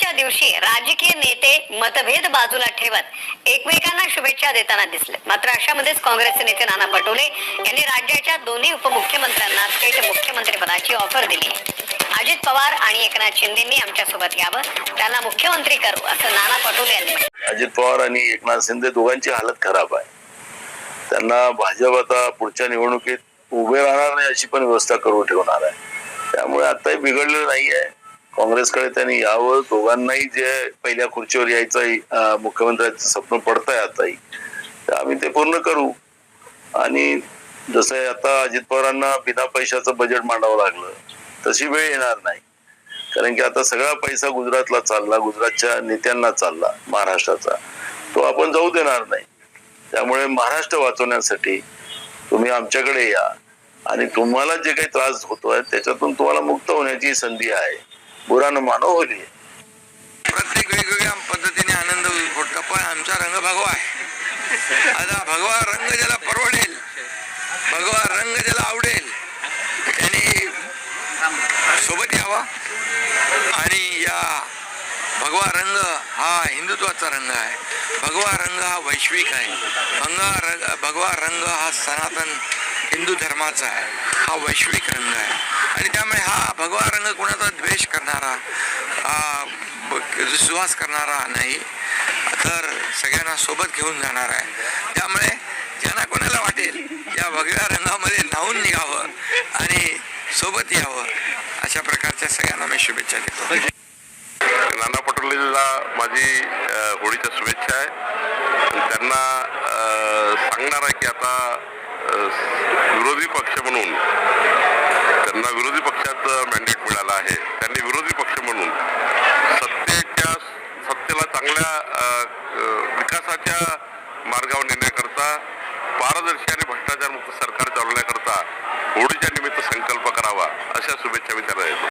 होळीच्या दिवशी राजकीय नेते मतभेद बाजूला ठेवत एकमेकांना शुभेच्छा देताना दिसले. मात्र अशामध्येच काँग्रेसचे नेते नाना पटोले यांनी राज्याच्या दोन्ही उपमुख्यमंत्र्यांना थेट मुख्यमंत्री पदाची ऑफर दिली. अजित पवार आणि एकनाथ शिंदेंनी आमच्या सोबत यावं, त्यांना मुख्यमंत्री करू असं नाना पटोले यांनी. अजित पवार आणि एकनाथ शिंदे दोघांची हालत खराब आहे. त्यांना भाजप आता पुढच्या निवडणुकीत उभे राहणार नाही अशी पण व्यवस्था करून ठेवणार आहे. त्यामुळे आताही बिघडलेलं नाहीये. काँग्रेसकडे त्यांनी यावं. दोघांनाही जे पहिल्या खुर्चीवर यायचं मुख्यमंत्र्यांचं स्वप्न पडतंय आताही, तर आम्ही ते पूर्ण करू. आणि जसं आता अजित पवारांना बिना पैशाचं बजेट मांडावं लागलं तशी वेळ येणार नाही. कारण की आता सगळा पैसा गुजरातला चालला, गुजरातच्या नेत्यांना चालला महाराष्ट्राचा, तो आपण जाऊ देणार नाही. त्यामुळे महाराष्ट्र वाचवण्यासाठी तुम्ही आमच्याकडे या आणि तुम्हाला जे काही त्रास होतोय त्याच्यातून तुम्हाला मुक्त होण्याची संधी आहे. बुरा न मानो होली. प्रत्येक वेगवेगळ्या पद्धतीने आनंद उठतो, पण आमचा रंग भगवा आहे. आता भगवा रंग ज्याला परवडेल, भगवा रंग ज्याला आवडेल त्याने सोबत यावा. आणि या भगवा रंग हा हिंदुत्वाचा रंग आहे. भगवा रंग हा वैश्विक आहे. भगवा रंग हा सनातन हिंदू धर्माचा आहे. हा वैश्विक रंग आहे. आणि त्यामुळे हा भगवा रंग कोणाचा द्वेष करणारा, विश्वास करणारा नाही, तर सगळ्यांना सोबत घेऊन जाणार आहे. त्यामुळे ज्यांना कोणाला वाटेल या भगव्या रंगामध्ये न्हावून निघावं आणि सोबत यावं, अशा प्रकारच्या सगळ्यांना मी शुभेच्छा देतो. नाना पटोलेला माझी होळीच्या शुभेच्छा आहे. त्यांना सांगणार आहे की आता विरोधी पक्ष म्हणून त्यांना विरोधी पक्षाचं मॅन्डेट मिळालं आहे. त्यांनी विरोधी पक्ष म्हणून सत्तेला चांगल्या विकासाच्या मार्गावर नेण्याकरता, पारदर्शी आणि भ्रष्टाचारमुक्त सरकार चालवण्याकरता होळीच्या निमित्त संकल्प करावा, अशा शुभेच्छा मी त्यांना देतो.